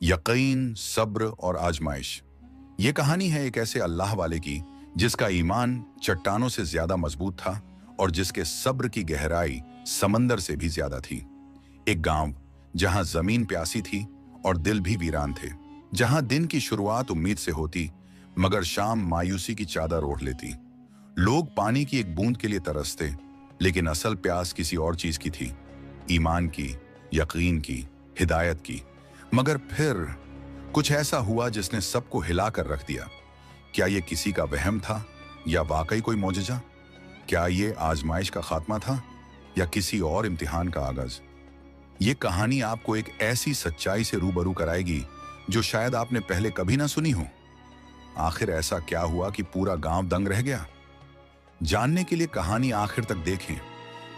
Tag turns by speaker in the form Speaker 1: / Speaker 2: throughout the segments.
Speaker 1: यकीन, सब्र और आजमाइश। ये कहानी है एक ऐसे अल्लाह वाले की जिसका ईमान चट्टानों से ज्यादा मजबूत था और जिसके सब्र की गहराई समंदर से भी ज्यादा थी। एक गांव जहां जमीन प्यासी थी और दिल भी वीरान थे, जहां दिन की शुरुआत उम्मीद से होती मगर शाम मायूसी की चादर ओढ़ लेती। लोग पानी की एक बूंद के लिए तरसते, लेकिन असल प्यास किसी और चीज की थी, ईमान की, यकीन की, हिदायत की। मगर फिर कुछ ऐसा हुआ जिसने सबको हिला कर रख दिया। क्या ये किसी का वहम था या वाकई कोई मौजज़ा? क्या ये आजमाइश का खात्मा था या किसी और इम्तिहान का आगाज? ये कहानी आपको एक ऐसी सच्चाई से रूबरू कराएगी जो शायद आपने पहले कभी ना सुनी हो। आखिर ऐसा क्या हुआ कि पूरा गांव दंग रह गया? जानने के लिए कहानी आखिर तक देखें,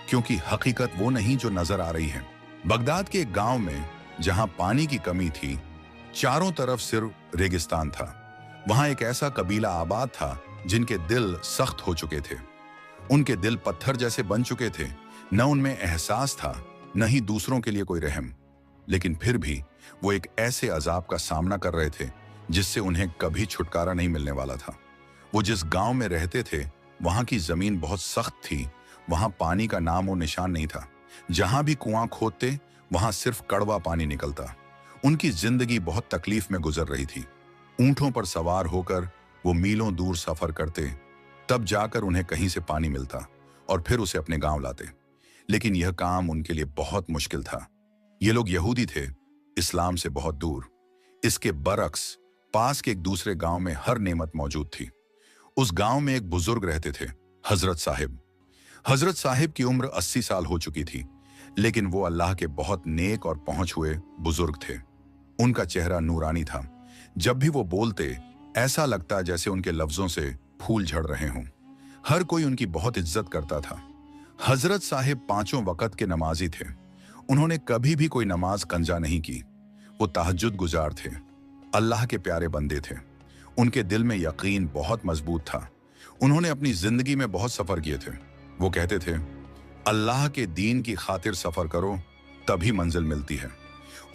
Speaker 1: क्योंकि हकीकत वो नहीं जो नजर आ रही है। बगदाद के एक गांव में जहां पानी की कमी थी, चारों तरफ सिर्फ रेगिस्तान था, वहां एक ऐसा कबीला आबाद था जिनके दिल सख्त हो चुके थे। उनके दिल पत्थर जैसे बन चुके थे। न उनमें एहसास था, न ही दूसरों के लिए कोई रहम। लेकिन फिर भी वो एक ऐसे अजाब का सामना कर रहे थे जिससे उन्हें कभी छुटकारा नहीं मिलने वाला था। वो जिस गांव में रहते थे वहां की जमीन बहुत सख्त थी, वहां पानी का नाम और निशान नहीं था। जहां भी कुआं खोदते वहां सिर्फ कड़वा पानी निकलता। उनकी जिंदगी बहुत तकलीफ में गुजर रही थी। ऊंटों पर सवार होकर वो मीलों दूर सफर करते, तब जाकर उन्हें कहीं से पानी मिलता और फिर उसे अपने गांव लाते। लेकिन यह काम उनके लिए बहुत मुश्किल था। ये लोग यहूदी थे, इस्लाम से बहुत दूर। इसके बरक्स पास के एक दूसरे गांव में हर नेमत मौजूद थी। उस गांव में एक बुजुर्ग रहते थे, हजरत साहिब। हजरत साहिब की उम्र 80 साल हो चुकी थी, लेकिन वो अल्लाह के बहुत नेक और पहुंच हुए बुजुर्ग थे। उनका चेहरा नूरानी था। जब भी वो बोलते ऐसा लगता जैसे उनके लफ्जों से फूल झड़ रहे हों। हर कोई उनकी बहुत इज्जत करता था। हजरत साहिब 5 वक्त के नमाजी थे। उन्होंने कभी भी कोई नमाज कंजा नहीं की। वो तहज्जुद गुजार थे, अल्लाह के प्यारे बंदे थे। उनके दिल में यकीन बहुत मजबूत था। उन्होंने अपनी जिंदगी में बहुत सफर किए थे। वो कहते थे, अल्लाह के दीन की खातिर सफर करो, तभी मंजिल मिलती है।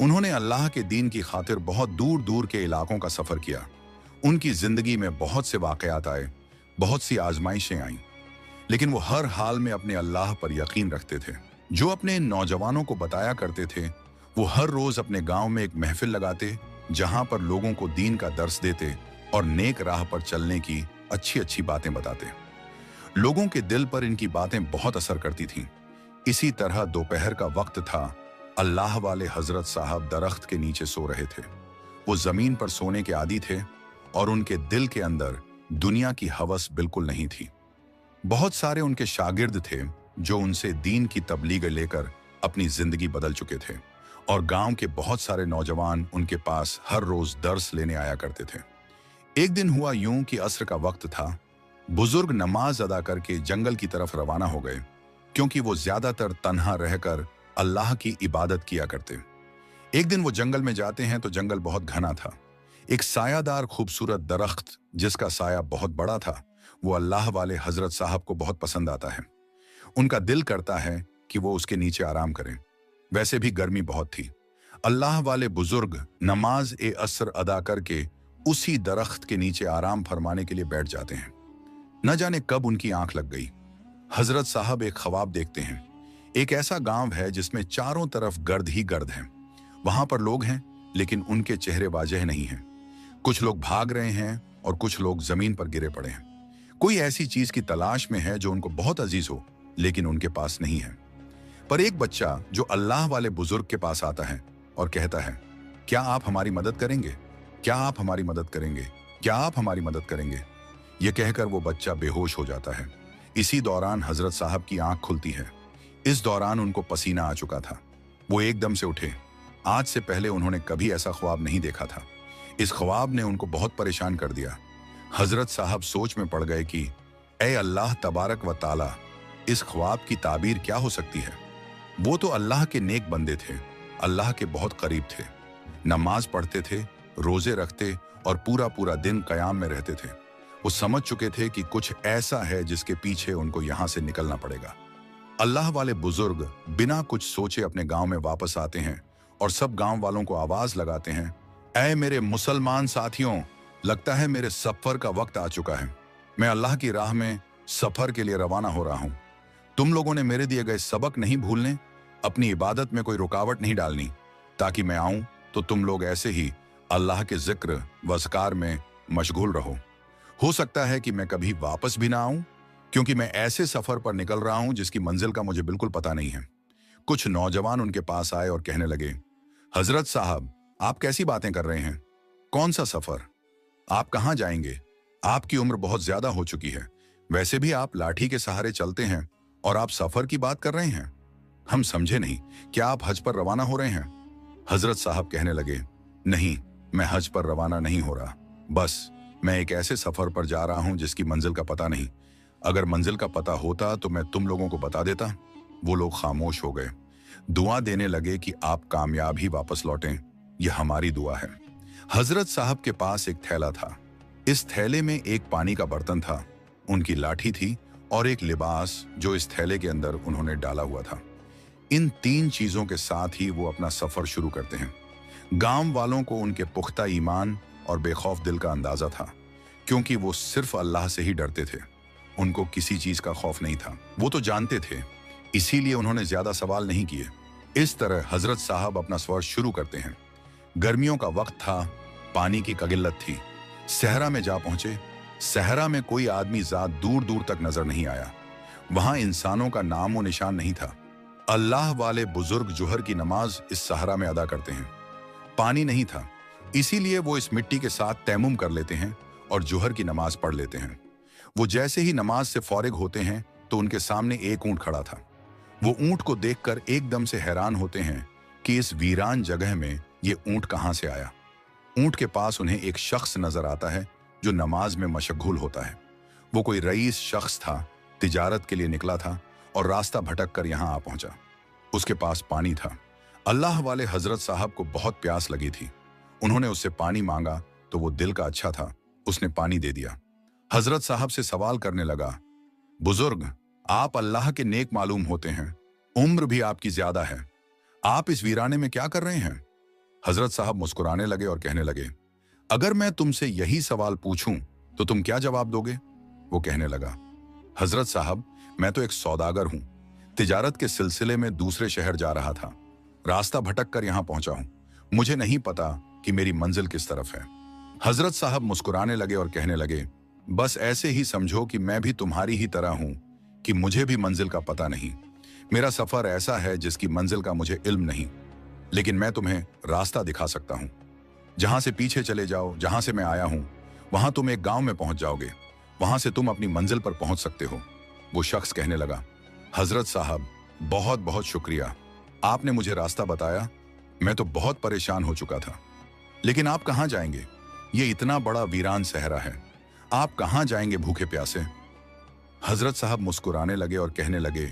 Speaker 1: उन्होंने अल्लाह के दीन की खातिर बहुत दूर दूर के इलाकों का सफर किया। उनकी जिंदगी में बहुत से वाकयात आए, बहुत सी आजमाइशें आईं, लेकिन वो हर हाल में अपने अल्लाह पर यकीन रखते थे। जो अपने नौजवानों को बताया करते थे, वो हर रोज अपने गांव में एक महफिल लगाते, जहां पर लोगों को दीन का दर्स देते और नेक राह पर चलने की अच्छी अच्छी बातें बताते। लोगों के दिल पर इनकी बातें बहुत असर करती थीं। इसी तरह दोपहर का वक्त था। अल्लाह वाले हजरत साहब दरख्त के नीचे सो रहे थे। वो जमीन पर सोने के आदी थे और उनके दिल के अंदर दुनिया की हवस बिल्कुल नहीं थी। बहुत सारे उनके शागिर्द थे जो उनसे दीन की तबलीग लेकर अपनी जिंदगी बदल चुके थे, और गांव के बहुत सारे नौजवान उनके पास हर रोज दर्स लेने आया करते थे। एक दिन हुआ यूं कि असर का वक्त था। बुजुर्ग नमाज अदा करके जंगल की तरफ रवाना हो गए, क्योंकि वो ज्यादातर तन्हा रहकर अल्लाह की इबादत किया करते। एक दिन वो जंगल में जाते हैं तो जंगल बहुत घना था। एक सायादार खूबसूरत दरख्त जिसका साया बहुत बड़ा था, वो अल्लाह वाले हजरत साहब को बहुत पसंद आता है। उनका दिल करता है कि वो उसके नीचे आराम करें। वैसे भी गर्मी बहुत थी। अल्लाह वाले बुजुर्ग नमाज ए असर अदा करके उसी दरख्त के नीचे आराम फरमाने के लिए बैठ जाते हैं। न जाने कब उनकी आंख लग गई। हजरत साहब एक ख्वाब देखते हैं। एक ऐसा गांव है जिसमें चारों तरफ गर्द ही गर्द है। वहां पर लोग हैं, लेकिन उनके चेहरे वाजह नहीं हैं। कुछ लोग भाग रहे हैं और कुछ लोग जमीन पर गिरे पड़े हैं। कोई ऐसी चीज की तलाश में है जो उनको बहुत अजीज हो, लेकिन उनके पास नहीं है। पर एक बच्चा जो अल्लाह वाले बुजुर्ग के पास आता है और कहता है, क्या आप हमारी मदद करेंगे? क्या आप हमारी मदद करेंगे? क्या आप हमारी मदद करेंगे? यह कहकर वो बच्चा बेहोश हो जाता है। इसी दौरान हजरत साहब की आंख खुलती है। इस दौरान उनको पसीना आ चुका था। वो एकदम से उठे। आज से पहले उन्होंने कभी ऐसा ख्वाब नहीं देखा था। इस ख्वाब ने उनको बहुत परेशान कर दिया। हजरत साहब सोच में पड़ गए कि ए अल्लाह तबारक व ताला, इस ख्वाब की ताबीर क्या हो सकती है? वो तो अल्लाह के नेक बंदे थे, अल्लाह के बहुत करीब थे। नमाज पढ़ते थे, रोजे रखते और पूरा पूरा दिन कयाम में रहते थे। वो समझ चुके थे कि कुछ ऐसा है जिसके पीछे उनको यहां से निकलना पड़ेगा। अल्लाह वाले बुजुर्ग बिना कुछ सोचे अपने गांव में वापस आते हैं और सब गांव वालों को आवाज लगाते हैं, ऐ मेरे मुसलमान साथियों, लगता है मेरे सफर का वक्त आ चुका है। मैं अल्लाह की राह में सफर के लिए रवाना हो रहा हूं। तुम लोगों ने मेरे दिए गए सबक नहीं भूलने, अपनी इबादत में कोई रुकावट नहीं डालनी, ताकि मैं आऊं तो तुम लोग ऐसे ही अल्लाह के जिक्र व अज़कार में मशगूल रहो। हो सकता है कि मैं कभी वापस भी ना आऊं, क्योंकि मैं ऐसे सफर पर निकल रहा हूं जिसकी मंजिल का मुझे बिल्कुल पता नहीं है। कुछ नौजवान उनके पास आए और कहने लगे, हजरत साहब, आप कैसी बातें कर रहे हैं? कौन सा सफर? आप कहां जाएंगे? आपकी उम्र बहुत ज्यादा हो चुकी है। वैसे भी आप लाठी के सहारे चलते हैं और आप सफर की बात कर रहे हैं। हम समझे नहीं, क्या आप हज पर रवाना हो रहे हैं? हजरत साहब कहने लगे, नहीं, मैं हज पर रवाना नहीं हो रहा। बस मैं एक ऐसे सफर पर जा रहा हूं जिसकी मंजिल का पता नहीं। अगर मंजिल का पता होता तो मैं तुम लोगों को बता देता। वो लोग खामोश हो गए। दुआ देने लगे कि आप कामयाब ही वापस लौटें, यह हमारी दुआ है। हजरत साहब के पास एक थैला था। इस थैले में एक पानी का बर्तन था, उनकी लाठी थी और एक लिबास जो इस थैले के अंदर उन्होंने डाला हुआ था। इन 3 चीजों के साथ ही वो अपना सफर शुरू करते हैं। गांव वालों को उनके पुख्ता ईमान और बेखौफ दिल का अंदाजा था, क्योंकि वो सिर्फ अल्लाह से ही डरते थे। उनको किसी चीज का खौफ नहीं था। वो तो जानते थे, इसीलिए उन्होंने ज्यादा सवाल नहीं किए। इस तरह हजरत साहब अपना सफर शुरू करते हैं। गर्मियों का वक्त था, पानी की किल्लत थी। सहरा में जा पहुंचे। सहरा में कोई आदमी जात दूर दूर तक नजर नहीं आया। वहां इंसानों का नामो निशान नहीं था। अल्लाह वाले बुजुर्ग जुहर की नमाज इस सहरा में अदा करते हैं। पानी नहीं था, इसीलिए वो इस मिट्टी के साथ तैमुम कर लेते हैं और जुहर की नमाज पढ़ लेते हैं। वो जैसे ही नमाज से फौरिग होते हैं तो उनके सामने एक ऊंट खड़ा था। वो ऊंट को देखकर एकदम से हैरान होते हैं कि इस वीरान जगह में ये ऊंट कहां से आया। ऊंट के पास उन्हें एक शख्स नजर आता है जो नमाज में मशगूल होता है। वो कोई रईस शख्स था, तिजारत के लिए निकला था और रास्ता भटक कर यहां आ पहुंचा। उसके पास पानी था। अल्लाह वाले हजरत साहब को बहुत प्यास लगी थी। उन्होंने उससे पानी मांगा तो वो दिल का अच्छा था, उसने पानी दे दिया। हजरत साहब से सवाल करने लगा, बुजुर्ग, आप अल्लाह के नेक मालूम होते हैं, उम्र भी आपकी ज्यादा है, आप इस वीराने में क्या कर रहे हैं? हजरत साहब मुस्कुराने लगे और कहने लगे, अगर मैं तुमसे यही सवाल पूछूं तो तुम क्या जवाब दोगे? वो कहने लगा, हजरत साहब, मैं तो एक सौदागर हूं, तिजारत के सिलसिले में दूसरे शहर जा रहा था, रास्ता भटक कर यहां पहुंचा हूं, मुझे नहीं पता कि मेरी मंजिल किस तरफ है। हजरत साहब मुस्कुराने लगे और कहने लगे, बस ऐसे ही समझो कि मैं भी तुम्हारी ही तरह हूं कि मुझे भी मंजिल का पता नहीं। मेरा सफर ऐसा है जिसकी मंजिल का मुझे इल्म नहीं, लेकिन मैं तुम्हें रास्ता दिखा सकता हूं। जहां से पीछे चले जाओ, जहां से मैं आया हूं, वहां तुम एक गांव में पहुंच जाओगे, वहां से तुम अपनी मंजिल पर पहुंच सकते हो। वो शख्स कहने लगा, हजरत साहब, बहुत बहुत शुक्रिया, आपने मुझे रास्ता बताया। मैं तो बहुत परेशान हो चुका था। लेकिन आप कहां जाएंगे? ये इतना बड़ा वीरान सहरा है, आप कहां जाएंगे भूखे प्यासे? हजरत साहब मुस्कुराने लगे और कहने लगे,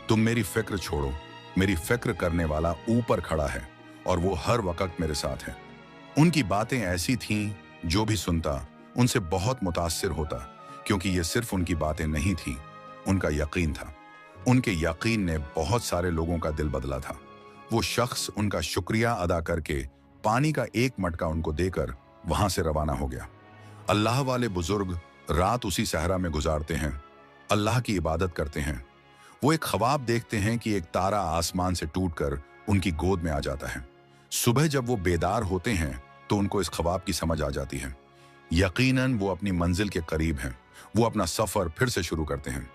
Speaker 1: तुम मेरी फिक्र छोड़ो, मेरी फिक्र करने वाला ऊपर खड़ा है और वो हर वक्त मेरे साथ है। उनकी बातें ऐसी थीं, जो भी सुनता उनसे बहुत मुतासिर होता, क्योंकि ये सिर्फ उनकी बातें नहीं थीं, उनका यकीन था। उनके यकीन ने बहुत सारे लोगों का दिल बदला था। वो शख्स उनका शुक्रिया अदा करके पानी का एक मटका उनको देकर वहां से रवाना हो गया। अल्लाह वाले बुजुर्ग रात उसी सहरा में गुजारते हैं, अल्लाह की इबादत करते हैं। वो एक ख्वाब देखते हैं कि एक तारा आसमान से टूटकर उनकी गोद में आ जाता है। सुबह जब वो बेदार होते हैं तो उनको इस ख्वाब की समझ आ जाती है। यकीनन वो अपनी मंजिल के करीब हैं। वो अपना सफर फिर से शुरू करते हैं।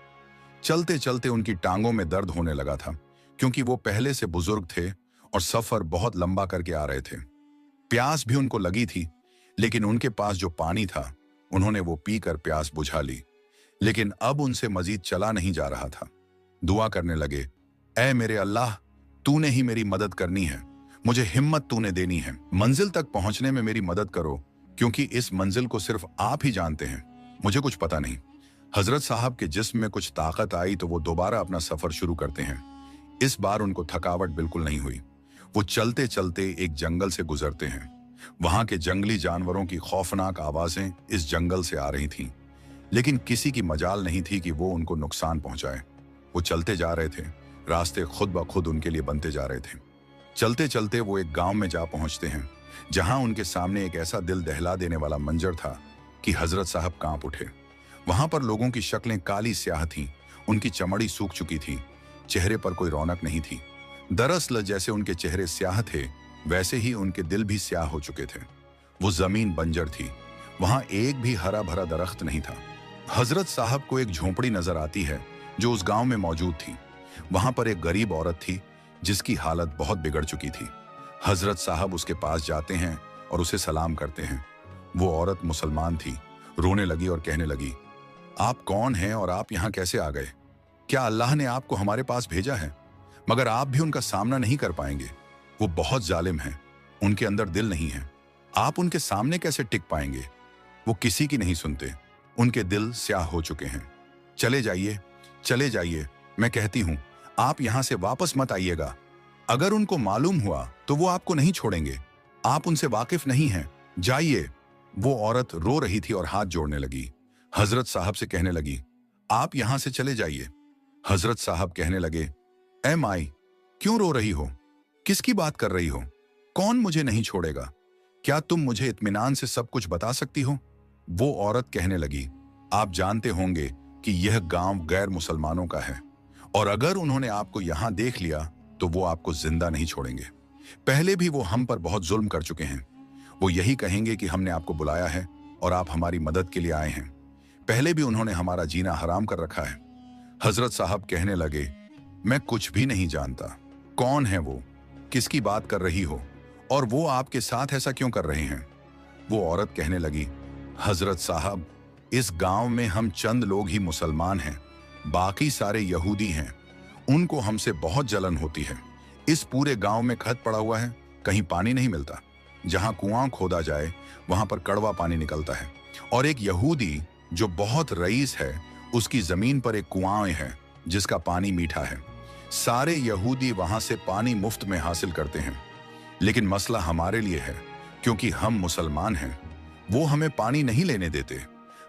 Speaker 1: चलते चलते उनकी टांगों में दर्द होने लगा था, क्योंकि वो पहले से बुजुर्ग थे और सफर बहुत लंबा करके आ रहे थे। प्यास भी उनको लगी थी, लेकिन उनके पास जो पानी था उन्होंने वो पीकर प्यास बुझा ली। लेकिन अब उनसे मजीद चला नहीं जा रहा था। दुआ करने लगे, ऐ मेरे अल्लाह, तूने ही मेरी मदद करनी है, मुझे हिम्मत तूने देनी है, मंजिल तक पहुंचने में मेरी मदद करो, क्योंकि इस मंजिल को सिर्फ आप ही जानते हैं, मुझे कुछ पता नहीं। हजरत साहब के जिस्म में कुछ ताकत आई तो वो दोबारा अपना सफर शुरू करते हैं। इस बार उनको थकावट बिल्कुल नहीं हुई। वो चलते चलते एक जंगल से गुजरते हैं। वहां के जंगली जानवरों की खौफनाक आवाजें इस जंगल से आ रही थीं, लेकिन किसी की मजाल नहीं थी कि वो उनको नुकसान पहुंचाए। वो चलते जा रहे थे, रास्ते खुद ब खुद उनके लिए बनते जा रहे थे। चलते चलते वो एक गांव में जा पहुंचते हैं। जहां उनके सामने एक ऐसा दिल दहला देने वाला मंजर था कि हजरत साहब कांप उठे। वहां पर लोगों की शक्लें काली स्याह थीं, उनकी चमड़ी सूख चुकी थी, चेहरे पर कोई रौनक नहीं थी। दरअसल जैसे उनके चेहरे स्याह थे, वैसे ही उनके दिल भी स्याह हो चुके थे। वो जमीन बंजर थी, वहां एक भी हरा भरा दरख्त नहीं था। हजरत साहब को एक झोंपड़ी नजर आती है जो उस गांव में मौजूद थी। वहां पर एक गरीब औरत थी जिसकी हालत बहुत बिगड़ चुकी थी। हजरत साहब उसके पास जाते हैं और उसे सलाम करते हैं। वो औरत मुसलमान थी, रोने लगी और कहने लगी, आप कौन हैं और आप यहाँ कैसे आ गए? क्या अल्लाह ने आपको हमारे पास भेजा है? मगर आप भी उनका सामना नहीं कर पाएंगे। वो बहुत जालिम हैं, उनके अंदर दिल नहीं है। आप उनके सामने कैसे टिक पाएंगे? वो किसी की नहीं सुनते, उनके दिल स्याह हो चुके हैं। चले जाइए, चले जाइए, मैं कहती हूं, आप यहां से वापस मत आइएगा। अगर उनको मालूम हुआ तो वो आपको नहीं छोड़ेंगे। आप उनसे वाकिफ नहीं हैं, जाइए। वो औरत रो रही थी और हाथ जोड़ने लगी। हजरत साहब से कहने लगी, आप यहां से चले जाइए। हजरत साहब कहने लगे, ऐ माई, क्यों रो रही हो? किसकी बात कर रही हो? कौन मुझे नहीं छोड़ेगा? क्या तुम मुझे इत्मीनान से सब कुछ बता सकती हो? वो औरत कहने लगी, आप जानते होंगे कि यह गांव गैर मुसलमानों का है और अगर उन्होंने आपको यहां देख लिया तो वो आपको जिंदा नहीं छोड़ेंगे। पहले भी वो हम पर बहुत जुल्म कर चुके हैं। वो यही कहेंगे कि हमने आपको बुलाया है और आप हमारी मदद के लिए आए हैं। पहले भी उन्होंने हमारा जीना हराम कर रखा है। हजरत साहब कहने लगे, मैं कुछ भी नहीं जानता। कौन है वो? किसकी बात कर रही हो? और वो आपके साथ ऐसा क्यों कर रहे हैं? वो औरत कहने लगी, हजरत साहब, इस गांव में हम चंद लोग ही मुसलमान हैं, बाकी सारे यहूदी हैं। उनको हमसे बहुत जलन होती है। इस पूरे गांव में खत पड़ा हुआ है, कहीं पानी नहीं मिलता। जहां कुआं खोदा जाए वहां पर कड़वा पानी निकलता है और एक यहूदी जो बहुत रईस है, उसकी जमीन पर एक कुआं है जिसका पानी मीठा है। सारे यहूदी वहां से पानी मुफ्त में हासिल करते हैं, लेकिन मसला हमारे लिए है क्योंकि हम मुसलमान हैं। वो हमें पानी नहीं लेने देते।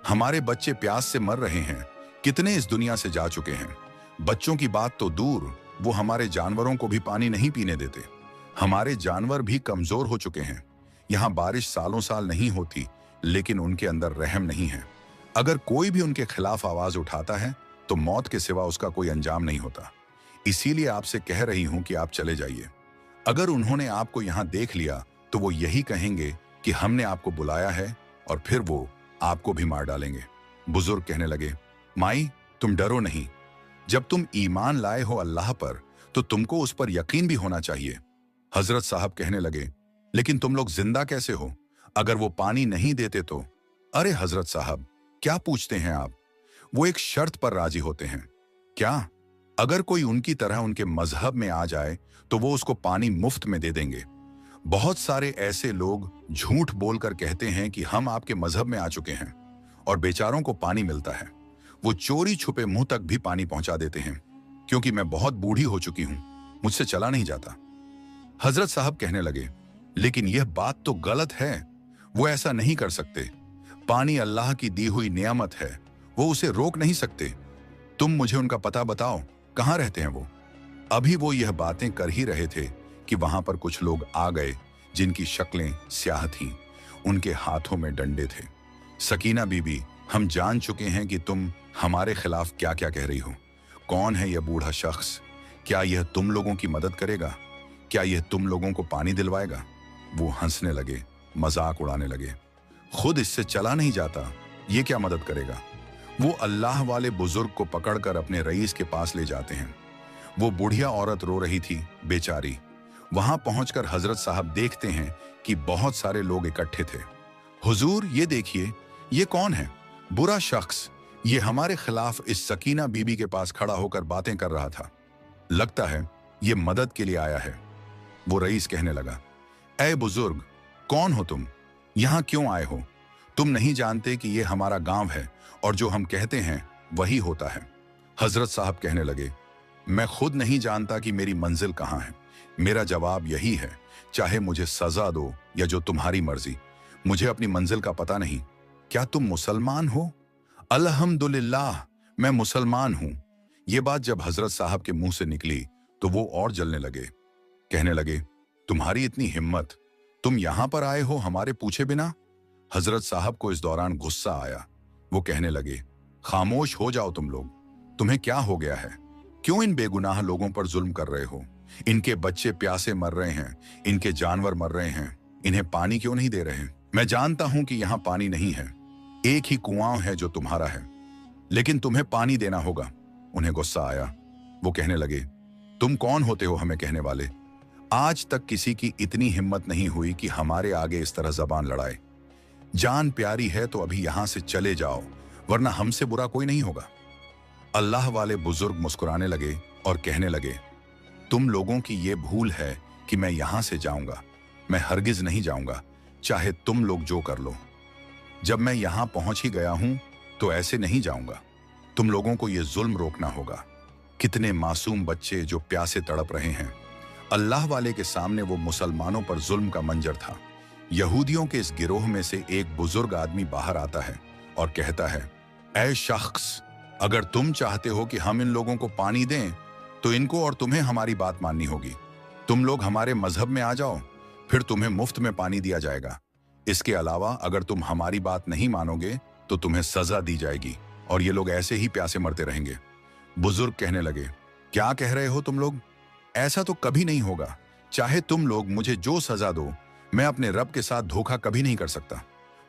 Speaker 1: हमारे बच्चे प्यास से मर रहे हैं। कितने इस दुनिया से जा चुके हैं। बच्चों की बात तो दूर, वो हमारे जानवरों को भी पानी नहीं पीने देते। हमारे जानवर भी कमजोर हो चुके हैं। यहाँ बारिश सालों साल नहीं होती, लेकिन उनके अंदर रहम नहीं है। अगर कोई भी उनके खिलाफ आवाज उठाता है तो मौत के सिवा उसका कोई अंजाम नहीं होता। इसीलिए आपसे कह रही हूं कि आप चले जाइए। अगर उन्होंने आपको यहां देख लिया तो वो यही कहेंगे कि हमने आपको बुलाया है और फिर वो आपको भी मार डालेंगे। बुजुर्ग कहने लगे, माई, तुम डरो नहीं। जब तुम ईमान लाए हो अल्लाह पर तो तुमको उस पर यकीन भी होना चाहिए। हजरत साहब कहने लगे, लेकिन तुम लोग जिंदा कैसे हो? अगर वो पानी नहीं देते तो? अरे हजरत साहब, क्या पूछते हैं आप? वो एक शर्त पर राजी होते हैं। क्या? अगर कोई उनकी तरह उनके मजहब में आ जाए तो वो उसको पानी मुफ्त में दे देंगे। बहुत सारे ऐसे लोग झूठ बोलकर कहते हैं कि हम आपके मजहब में आ चुके हैं और बेचारों को पानी मिलता है। वो चोरी छुपे मुंह तक भी पानी पहुंचा देते हैं। क्योंकि मैं बहुत बूढ़ी हो चुकी हूं, मुझसे चला नहीं जाता। हजरत साहब कहने लगे, लेकिन यह बात तो गलत है। वो ऐसा नहीं कर सकते। पानी अल्लाह की दी हुई नियामत है, वो उसे रोक नहीं सकते। तुम मुझे उनका पता बताओ, कहां रहते हैं वो? अभी वो यह बातें कर ही रहे थे कि वहां पर कुछ लोग आ गए जिनकी शक्लें स्याह थीं। उनके हाथों में डंडे थे। सकीना बीबी, हम जान चुके हैं कि तुम हमारे खिलाफ क्या क्या कह रही हो। कौन है यह बूढ़ा शख्स? क्या यह तुम लोगों की मदद करेगा? क्या यह तुम लोगों को पानी दिलवाएगा? वो हंसने लगे, मजाक उड़ाने लगे। खुद इससे चला नहीं जाता, ये क्या मदद करेगा? वो अल्लाह वाले बुजुर्ग को पकड़कर अपने रईस के पास ले जाते हैं। वो बुढ़िया औरत रो रही थी, बेचारी। वहां पहुंचकर हजरत साहब देखते हैं कि बहुत सारे लोग इकट्ठे थे। हुजूर, ये देखिए, ये कौन है? बुरा शख्स। ये हमारे खिलाफ इस सकीना बीबी के पास खड़ा होकर बातें कर रहा था। लगता है ये मदद के लिए आया है। वो रईस कहने लगा, ऐ बुजुर्ग, कौन हो तुम? यहां क्यों आए हो? तुम नहीं जानते कि ये हमारा गांव है और जो हम कहते हैं वही होता है। हजरत साहब कहने लगे, मैं खुद नहीं जानता कि मेरी मंजिल कहां है। मेरा जवाब यही है, चाहे मुझे सजा दो या जो तुम्हारी मर्जी, मुझे अपनी मंजिल का पता नहीं। क्या तुम मुसलमान हो? अल्हम्दुलिल्लाह, मैं मुसलमान हूं। ये बात जब हजरत साहब के मुंह से निकली तो वो और जलने लगे। कहने लगे, तुम्हारी इतनी हिम्मत, तुम यहां पर आए हो हमारे पूछे बिना? हजरत साहब को इस दौरान गुस्सा आया। वो कहने लगे, खामोश हो जाओ तुम लोग। तुम्हें क्या हो गया है? क्यों इन बेगुनाह लोगों पर जुल्म कर रहे हो? इनके बच्चे प्यासे मर रहे हैं, इनके जानवर मर रहे हैं, इन्हें पानी क्यों नहीं दे रहे? मैं जानता हूं कि यहाँ पानी नहीं है, एक ही कुआं है जो तुम्हारा है, लेकिन तुम्हें पानी देना होगा। उन्हें गुस्सा आया। वो कहने लगे, तुम कौन होते हो हमें कहने वाले? आज तक किसी की इतनी हिम्मत नहीं हुई कि हमारे आगे इस तरह जबान लड़ाए। जान प्यारी है तो अभी यहां से चले जाओ, वरना हमसे बुरा कोई नहीं होगा। अल्लाह वाले बुजुर्ग मुस्कुराने लगे और कहने लगे, तुम लोगों की ये भूल है कि मैं यहां से जाऊंगा। मैं हरगिज नहीं जाऊंगा, चाहे तुम लोग जो कर लो। जब मैं यहां पहुंच ही गया हूं तो ऐसे नहीं जाऊंगा। तुम लोगों को ये जुल्म रोकना होगा। कितने मासूम बच्चे जो प्यासे तड़प रहे हैं। अल्लाह वाले के सामने वो मुसलमानों पर जुल्म का मंजर था। यहूदियों के इस गिरोह में से एक बुजुर्ग आदमी बाहर आता है और कहता है, ऐ शख्स, अगर तुम चाहते हो कि हम इन लोगों को पानी दें तो इनको और तुम्हें हमारी बात माननी होगी। तुम लोग हमारे मजहब में आ जाओ, फिर तुम्हें मुफ्त में पानी दिया जाएगा। इसके अलावा अगर तुम हमारी बात नहीं मानोगे तो तुम्हें सजा दी जाएगी और ये लोग ऐसे ही प्यासे मरते रहेंगे। बुजुर्ग कहने लगे, क्या कह रहे हो तुम लोग? ऐसा तो कभी नहीं होगा। चाहे तुम लोग मुझे जो सजा दो, मैं अपने रब के साथ धोखा कभी नहीं कर सकता।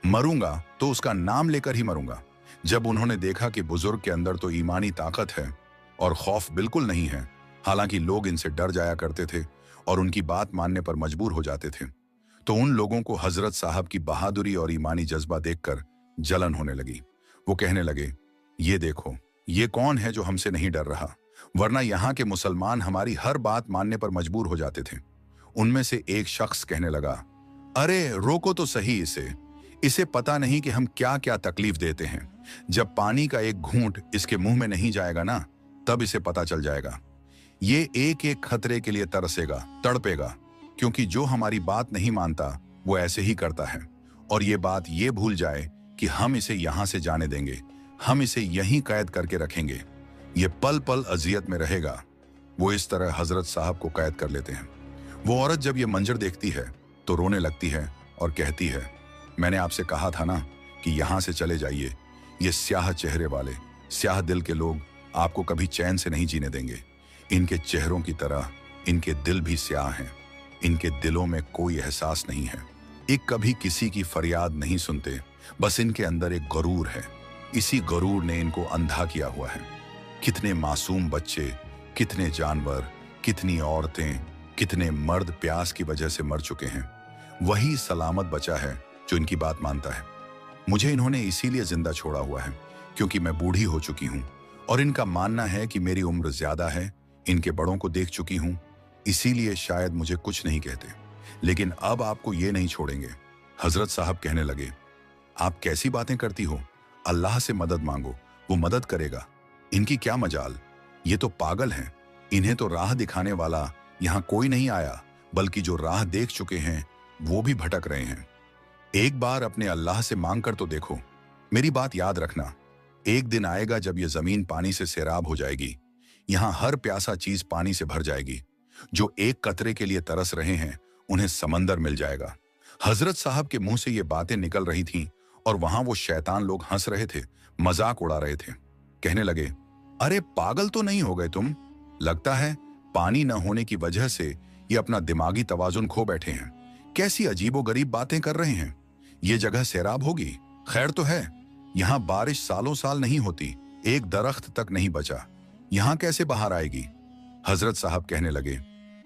Speaker 1: मरूंगा तो उसका नाम लेकर ही मरूंगा। जब उन्होंने देखा कि बुजुर्ग के अंदर तो ईमानी ताकत है और खौफ बिल्कुल नहीं है, हालांकि लोग इनसे डर जाया करते थे और उनकी बात मानने पर मजबूर हो जाते थे, तो उन लोगों को हजरत साहब की बहादुरी और ईमानी जज्बा देखकर जलन होने लगी। वो कहने लगे, ये देखो, ये कौन है जो हमसे नहीं डर रहा? वरना यहाँ के मुसलमान हमारी हर बात मानने पर मजबूर हो जाते थे। उनमें से एक शख्स कहने लगा, अरे रोको तो सही इसे। इसे पता नहीं कि हम क्या क्या तकलीफ देते हैं। जब पानी का एक घूंट इसके मुंह में नहीं जाएगा ना, तब इसे पता चल जाएगा। ये एक एक खतरे के लिए तरसेगा, तड़पेगा, क्योंकि जो हमारी बात नहीं मानता वो ऐसे ही करता है। और ये बात ये भूल जाए कि हम इसे यहां से जाने देंगे, हम इसे यहीं कैद करके रखेंगे। ये पल पल अजियत में रहेगा। वो इस तरह हजरत साहब को कैद कर लेते हैं। वो औरत जब ये मंजर देखती है तो रोने लगती है और कहती है, मैंने आपसे कहा था ना कि यहां से चले जाइए। ये स्याह चेहरे वाले, स्याह दिल के लोग आपको कभी चैन से नहीं जीने देंगे। इनके चेहरों की तरह इनके दिल भी स्याह हैं। इनके दिलों में कोई एहसास नहीं है। ये कभी किसी की फरियाद नहीं सुनते। बस इनके अंदर एक गरूर है। इसी गरूर ने इनको अंधा किया हुआ है। कितने मासूम बच्चे, कितने जानवर, कितनी औरतें, कितने मर्द प्यास की वजह से मर चुके हैं। वही सलामत बचा है जो इनकी बात मानता है। मुझे इन्होंने इसीलिए जिंदा छोड़ा हुआ है क्योंकि मैं बूढ़ी हो चुकी हूँ और इनका मानना है कि मेरी उम्र ज्यादा है। इनके बड़ों को देख चुकी हूँ, इसीलिए शायद मुझे कुछ नहीं कहते, लेकिन अब आपको ये नहीं छोड़ेंगे। हजरत साहब कहने लगे, आप कैसी बातें करती हो? अल्लाह से मदद मांगो, वो मदद करेगा। इनकी क्या मजाल, ये तो पागल हैं। इन्हें तो राह दिखाने वाला यहाँ कोई नहीं आया, बल्कि जो राह देख चुके हैं वो भी भटक रहे हैं। एक बार अपने अल्लाह से मांग कर तो देखो। मेरी बात याद रखना, एक दिन आएगा जब ये जमीन पानी से सैराब हो जाएगी। यहाँ हर प्यासा चीज पानी से भर जाएगी। जो एक कतरे के लिए तरस रहे हैं उन्हें समंदर मिल जाएगा। हजरत साहब के मुंह से ये बातें निकल रही थीं और वहां वो शैतान लोग हंस रहे थे, मजाक उड़ा रहे थे। कहने लगे, अरे पागल तो नहीं हो गए तुम? लगता है पानी न होने की वजह से ये अपना दिमागी तवाजुन खो बैठे हैं। कैसी अजीबोगरीब बातें कर रहे हैं। ये जगह सैराब होगी? खैर तो है, यहाँ बारिश सालों साल नहीं होती, एक दरख्त तक नहीं बचा। यहाँ कैसे बाहर आएगी? हजरत साहब कहने लगे,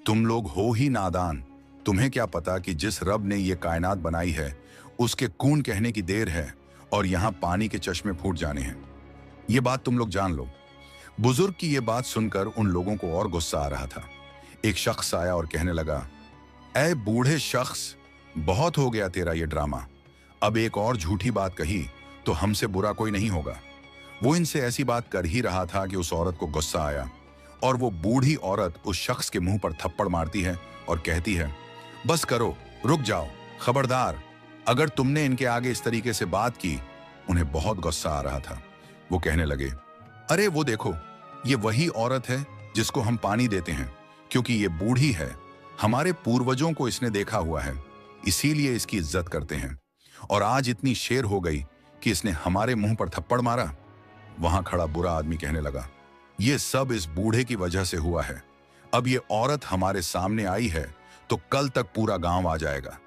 Speaker 1: तुम लोग हो ही नादान। तुम्हें क्या पता कि जिस रब ने ये कायनात बनाई है उसके कून कहने की देर है और यहाँ पानी के चश्मे फूट जाने हैं। ये बात तुम लोग जान लो। बुजुर्ग की ये बात सुनकर उन लोगों को और गुस्सा आ रहा था। एक शख्स आया और कहने लगा, ऐ बूढ़े शख्स, बहुत हो गया तेरा ये ड्रामा। अब एक और झूठी बात कही तो हमसे बुरा कोई नहीं होगा। वो इनसे ऐसी बात कर ही रहा था कि उस औरत को गुस्सा आया और वो बूढ़ी औरत उस शख्स के मुंह पर थप्पड़ मारती है और कहती है, बस करो, रुक जाओ, खबरदार, अगर तुमने इनके आगे इस तरीके से बात की। उन्हें बहुत गुस्सा आ रहा था। वो कहने लगे, अरे वो देखो, ये वही औरत है जिसको हम पानी देते हैं, क्योंकि ये बूढ़ी है। हमारे पूर्वजों को इसने देखा हुआ है। इसीलिए इसकी इज्जत करते हैं। और आज इतनी शेर हो गई कि इसने हमारे मुंह पर थप्पड़ मारा। वहां खड़ा बुरा आदमी कहने लगा, ये सब इस बूढ़े की वजह से हुआ है। अब ये औरत हमारे सामने आई है तो कल तक पूरा गांव आ जाएगा।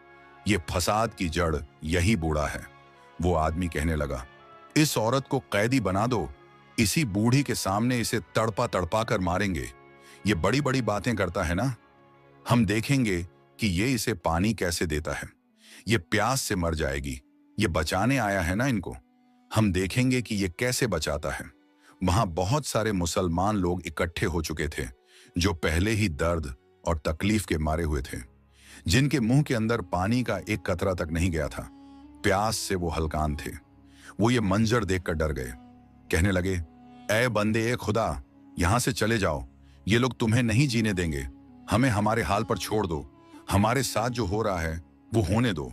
Speaker 1: ये फसाद की जड़ यही बूढ़ा है। वो आदमी कहने लगा, इस औरत को कैदी बना दो, इसी बूढ़ी के सामने इसे तड़पा तड़पा कर मारेंगे। ये बड़ी बड़ी बातें करता है ना, हम देखेंगे कि ये इसे पानी कैसे देता है। ये प्यास से मर जाएगी, ये बचाने आया है ना इनको, हम देखेंगे कि ये कैसे बचाता है। वहां बहुत सारे मुसलमान लोग इकट्ठे हो चुके थे जो पहले ही दर्द और तकलीफ के मारे हुए थे, जिनके मुंह के अंदर पानी का एक कतरा तक नहीं गया था। प्यास से वो हलकान थे। वो ये मंजर देखकर डर गए। कहने लगे, ऐ बंदे ए खुदा, यहां से चले जाओ, ये लोग तुम्हें नहीं जीने देंगे, हमें हमारे हाल पर छोड़ दो, हमारे साथ जो हो रहा है वो होने दो,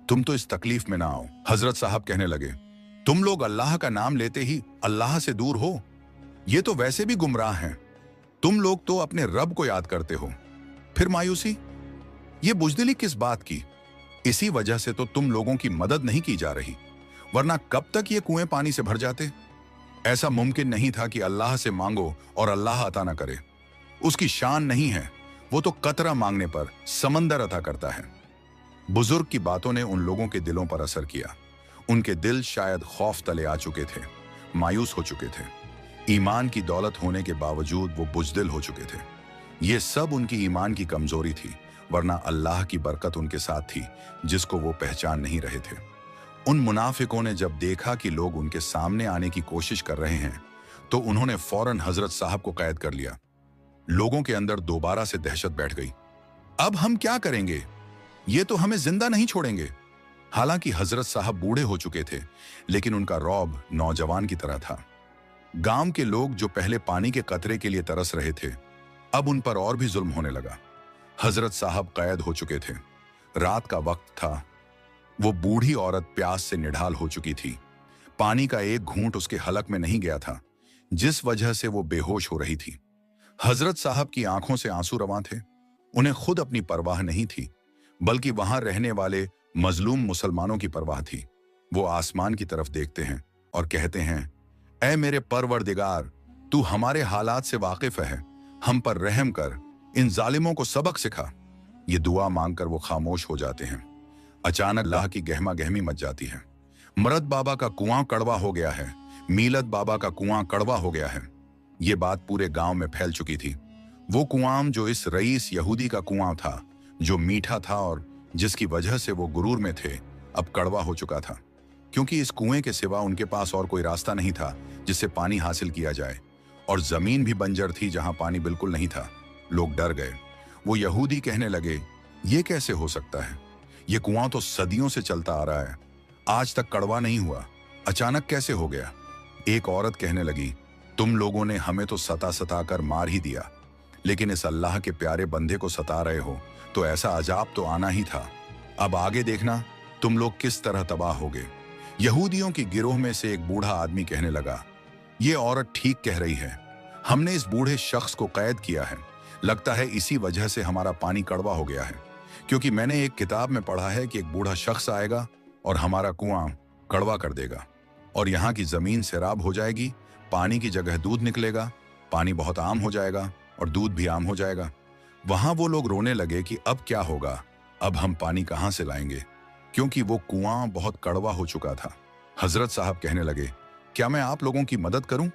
Speaker 1: तुम तो इस तकलीफ में ना आओ। हजरत साहब कहने लगे, तुम लोग अल्लाह का नाम लेते ही अल्लाह से दूर हो, ये तो वैसे भी गुमराह हैं। तुम लोग तो अपने रब को याद करते हो, फिर मायूसी, ये बुजदिली किस बात की? इसी वजह से तो तुम लोगों की मदद नहीं की जा रही, वरना कब तक ये कुएं पानी से भर जाते। ऐसा मुमकिन नहीं था कि अल्लाह से मांगो और अल्लाह अता ना करे। उसकी शान नहीं है, वो तो कतरा मांगने पर समंदर अता करता है। बुजुर्ग की बातों ने उन लोगों के दिलों पर असर किया। उनके दिल शायद खौफ तले आ चुके थे, मायूस हो चुके थे। ईमान की दौलत होने के बावजूद वो बुजदिल हो चुके थे। ये सब उनकी ईमान की कमजोरी थी, वरना अल्लाह की बरकत उनके साथ थी जिसको वो पहचान नहीं रहे थे। उन मुनाफिकों ने जब देखा कि लोग उनके सामने आने की कोशिश कर रहे हैं तो उन्होंने फौरन हजरत साहब को कैद कर लिया। लोगों के अंदर दोबारा से दहशत बैठ गई। अब हम क्या करेंगे? ये तो हमें जिंदा नहीं छोड़ेंगे। हालांकि हजरत साहब बूढ़े हो चुके थे, लेकिन उनका रौब नौजवान की तरह था। गांव के लोग जो पहले पानी के कतरे के लिए तरस रहे थे, अब उन पर और भी जुल्म होने लगा। हजरत साहब कैद हो चुके थे। रात का वक्त था। वो बूढ़ी औरत प्यास से निढाल हो चुकी थी। पानी का एक घूंट उसके हलक में नहीं गया था, जिस वजह से वो बेहोश हो रही थी। हजरत साहब की आंखों से आंसू रवां थे। उन्हें खुद अपनी परवाह नहीं थी, बल्कि वहां रहने वाले मजलूम मुसलमानों की परवाह थी। वो आसमान की तरफ देखते हैं और कहते हैं, ऐ मेरे परवरदिगार, तू हमारे हालात से वाकिफ है, हम पर रहम कर, इन जालिमों को सबक सिखा। ये दुआ मांगकर वो खामोश हो जाते हैं। अचानक अल्लाह की गहमा गहमी मच जाती है। मरद बाबा का कुआं कड़वा हो गया है, मीलत बाबा का कुआं कड़वा हो गया है। ये बात पूरे गांव में फैल चुकी थी। वो कुआं जो इस रईस यहूदी का कुआं था, जो मीठा था और जिसकी वजह से वो गुरूर में थे, अब कड़वा हो चुका था, क्योंकि इस कुएं के सिवा उनके पास और कोई रास्ता नहीं था जिससे पानी हासिल किया जाए। और जमीन भी बंजर थी जहां पानी बिल्कुल नहीं था। लोग डर गए। वो यहूदी कहने लगे, ये कैसे हो सकता है? ये कुआं तो सदियों से चलता आ रहा है, आज तक कड़वा नहीं हुआ, अचानक कैसे हो गया? एक औरत कहने लगी, तुम लोगों ने हमें तो सता सता कर मार ही दिया, लेकिन इस अल्लाह के प्यारे बंदे को सता रहे हो तो ऐसा अजाब तो आना ही था। अब आगे देखना तुम लोग किस तरह तबाह होगे। यहूदियों की गिरोह में से एक बूढ़ा आदमी कहने लगा, ये औरत ठीक कह रही है, हमने इस बूढ़े शख्स को कैद किया है, लगता है इसी वजह से हमारा पानी कड़वा हो गया है, क्योंकि मैंने एक किताब में पढ़ा है कि एक बूढ़ा शख्स आएगा और हमारा कुआं कड़वा कर देगा और यहाँ की जमीन सैराब हो जाएगी, पानी की जगह दूध निकलेगा, पानी बहुत आम हो जाएगा और दूध भी आम हो जाएगा। वहां वो लोग रोने लगे कि अब क्या होगा, अब हम पानी कहां से लाएंगे, क्योंकि वो कुआं बहुत कड़वा हो चुका था। हजरत साहब कहने लगे, क्या मैं आप लोगों की मदद करूं?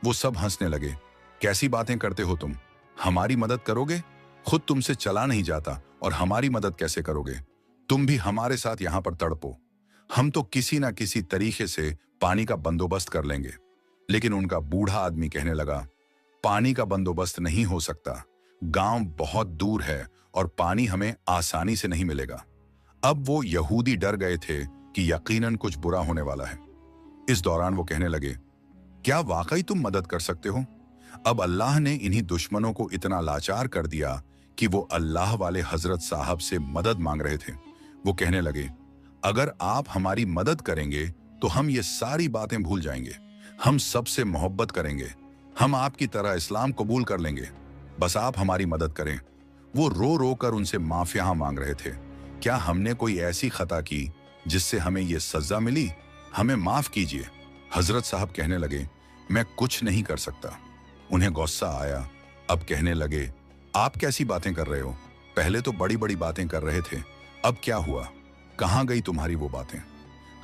Speaker 1: वो सब हंसने लगे। कैसी बातें करते हो तुम, हमारी मदद करोगे? खुद तुमसे चला नहीं जाता और हमारी मदद कैसे करोगे? तुम भी हमारे साथ यहां पर तड़पो, हम तो किसी ना किसी तरीके से पानी का बंदोबस्त कर लेंगे। लेकिन उनका बूढ़ा आदमी कहने लगा, पानी का बंदोबस्त नहीं हो सकता, गांव बहुत दूर है और पानी हमें आसानी से नहीं मिलेगा। अब वो यहूदी डर गए थे कि यकीनन कुछ बुरा होने वाला है। इस दौरान वो कहने लगे, क्या वाकई तुम मदद कर सकते हो? अब अल्लाह ने इन्हीं दुश्मनों को इतना लाचार कर दिया कि वो अल्लाह वाले हजरत साहब से मदद मांग रहे थे। वो कहने लगे, अगर आप हमारी मदद करेंगे तो हम ये सारी बातें भूल जाएंगे, हम सबसे मोहब्बत करेंगे, हम आपकी तरह इस्लाम कबूल कर लेंगे, बस आप हमारी मदद करें। वो रो रो कर उनसे माफिया मांग रहे थे। क्या हमने कोई ऐसी खता की जिससे हमें ये सजा मिली? हमें माफ कीजिए। हजरत साहब कहने लगे, मैं कुछ नहीं कर सकता। उन्हें गुस्सा आया। अब कहने लगे, आप कैसी बातें कर रहे हो? पहले तो बड़ी बड़ी बातें कर रहे थे, अब क्या हुआ? कहाँ गई तुम्हारी वो बातें?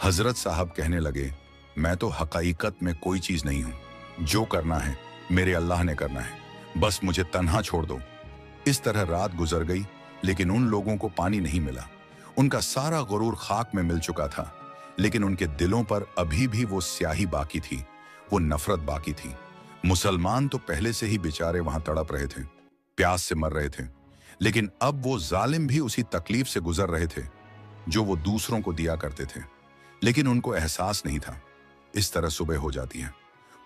Speaker 1: हजरत साहब कहने लगे, मैं तो हकीकत में कोई चीज नहीं हूं। जो करना है मेरे अल्लाह ने करना है, बस मुझे तन्हा छोड़ दो। इस तरह रात गुजर गई, लेकिन उन लोगों को पानी नहीं मिला। उनका सारा गुरूर खाक में मिल चुका था, लेकिन उनके दिलों पर अभी भी वो स्याही बाकी थी, वो नफरत बाकी थी। मुसलमान तो पहले से ही बेचारे वहां तड़प रहे थे, प्यास से मर रहे थे, लेकिन अब वो जालिम भी उसी तकलीफ से गुजर रहे थे जो वो दूसरों को दिया करते थे, लेकिन उनको एहसास नहीं था। इस तरह सुबह हो जाती है।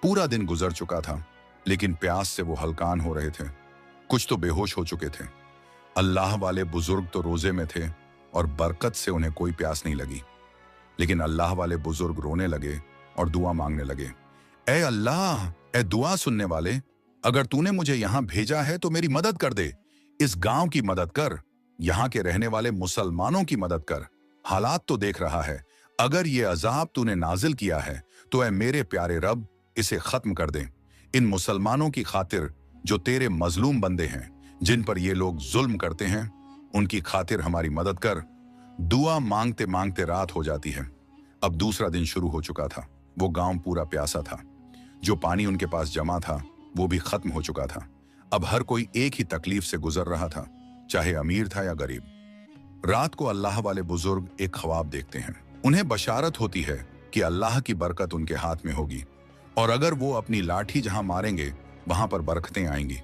Speaker 1: पूरा दिन गुजर चुका था, लेकिन प्यास से वो हलकान हो रहे थे। कुछ तो बेहोश हो चुके थे। अल्लाह वाले बुजुर्ग तो रोजे में थे और बरकत से उन्हें कोई प्यास नहीं लगी, लेकिन अल्लाह वाले बुजुर्ग रोने लगे और दुआ मांगने लगे। ए अल्लाह, ए दुआ सुनने वाले, अगर तूने मुझे यहां भेजा है तो मेरी मदद कर दे। इस गांव की मदद कर, यहां के रहने वाले मुसलमानों की मदद कर। हालात तो देख रहा है, अगर ये अजाब तूने नाजिल किया है तो ऐ मेरे प्यारे रब, इसे खत्म कर दे। इन मुसलमानों की खातिर जो तेरे मजलूम बंदे हैं, जिन पर ये लोग जुल्म करते हैं, उनकी खातिर हमारी मदद कर। दुआ मांगते मांगते रात हो जाती है। अब दूसरा दिन शुरू हो चुका था। वो गांव पूरा प्यासा था। जो पानी उनके पास जमा था वो भी खत्म हो चुका था। अब हर कोई एक ही तकलीफ से गुजर रहा था, चाहे अमीर था या गरीब। रात को अल्लाह वाले बुजुर्ग एक ख्वाब देखते हैं। उन्हें बशारत होती है कि अल्लाह की बरकत उनके हाथ में होगी, और अगर वो अपनी लाठी जहां मारेंगे वहां पर बरकतें आएंगी।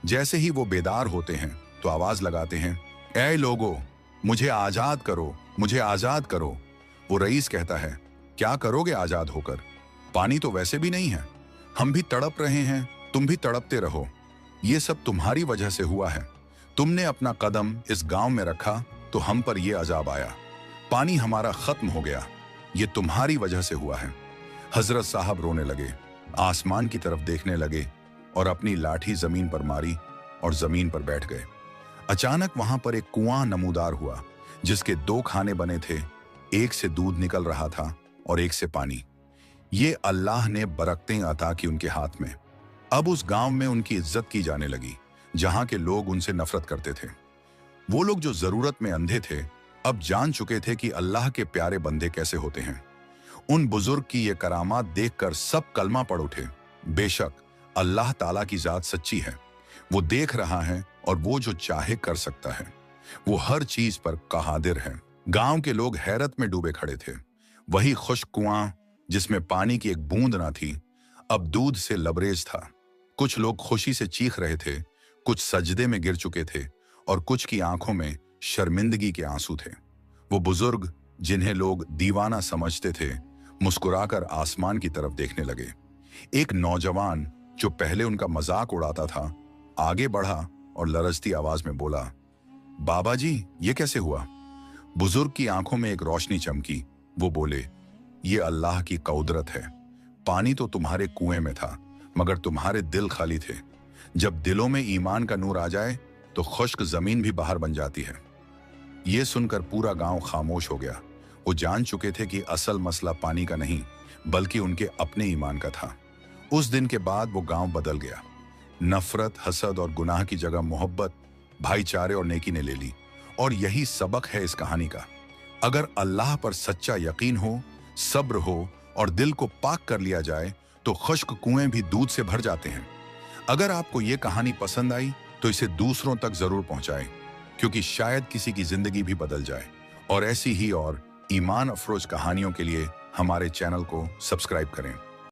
Speaker 1: जैसे ही वो बेदार होते हैं तो आवाज लगाते हैं, ऐ लोगो, मुझे आजाद करो, मुझे आजाद करो। वो रईस कहता है, क्या करोगे आजाद होकर? पानी तो वैसे भी नहीं है, हम भी तड़प रहे हैं, तुम भी तड़पते रहो। ये सब तुम्हारी वजह से हुआ है। तुमने अपना कदम इस गांव में रखा तो हम पर यह अजाब आया। पानी हमारा खत्म हो गया, ये तुम्हारी वजह से हुआ है। हजरत साहब रोने लगे, आसमान की तरफ देखने लगे और अपनी लाठी जमीन पर मारी और जमीन पर बैठ गए। अचानक वहां पर एक कुआं नमूदार हुआ, जिसके 2 खाने बने थे। एक से दूध निकल रहा था और एक से पानी। ये अल्लाह ने बरकतें अता की उनके हाथ में। अब उस गांव में उनकी इज्जत की जाने लगी, जहां के लोग उनसे नफरत करते थे। वो लोग जो जरूरत में अंधे थे, अब जान चुके थे कि अल्लाह के प्यारे बंदे कैसे होते हैं। उन बुजुर्ग की ये करामात देखकर सब कलमा पढ़ उठे। बेशक अल्लाह ताला की जात सच्ची है, वो देख रहा है और वो जो चाहे कर सकता है। वो हर चीज पर कादिर है। गांव के लोग हैरत में डूबे खड़े थे। वही खुश्क कुआं जिसमें पानी की एक बूंद ना थी, अब दूध से लबरेज था। कुछ लोग खुशी से चीख रहे थे, कुछ सजदे में गिर चुके थे और कुछ की आंखों में शर्मिंदगी के आंसू थे। वो बुजुर्ग जिन्हें लोग दीवाना समझते थे, मुस्कुराकर आसमान की तरफ देखने लगे। एक नौजवान जो पहले उनका मजाक उड़ाता था, आगे बढ़ा और लरजती आवाज में बोला, बाबा जी, ये कैसे हुआ? बुजुर्ग की आंखों में एक रोशनी चमकी। वो बोले, ये अल्लाह की कुदरत है। पानी तो तुम्हारे कुएं में था, मगर तुम्हारे दिल खाली थे। जब दिलों में ईमान का नूर आ जाए तो खुश्क जमीन भी बाहर बन जाती है। ये सुनकर पूरा गांव खामोश हो गया। वो जान चुके थे कि असल मसला पानी का नहीं, बल्कि उनके अपने ईमान का था। उस दिन के बाद वो गांव बदल गया। नफरत, हसद और गुनाह की जगह मोहब्बत, भाईचारे और नेकी ने ले ली। और यही सबक है इस कहानी का। अगर अल्लाह पर सच्चा यकीन हो, सब्र हो और दिल को पाक कर लिया जाए तो खुश्क कुएं भी दूध से भर जाते हैं। अगर आपको ये कहानी पसंद आई तो इसे दूसरों तक जरूर पहुंचाएं, क्योंकि शायद किसी की जिंदगी भी बदल जाए। और ऐसी ही और ईमान अफरोज कहानियों के लिए हमारे चैनल को सब्सक्राइब करें।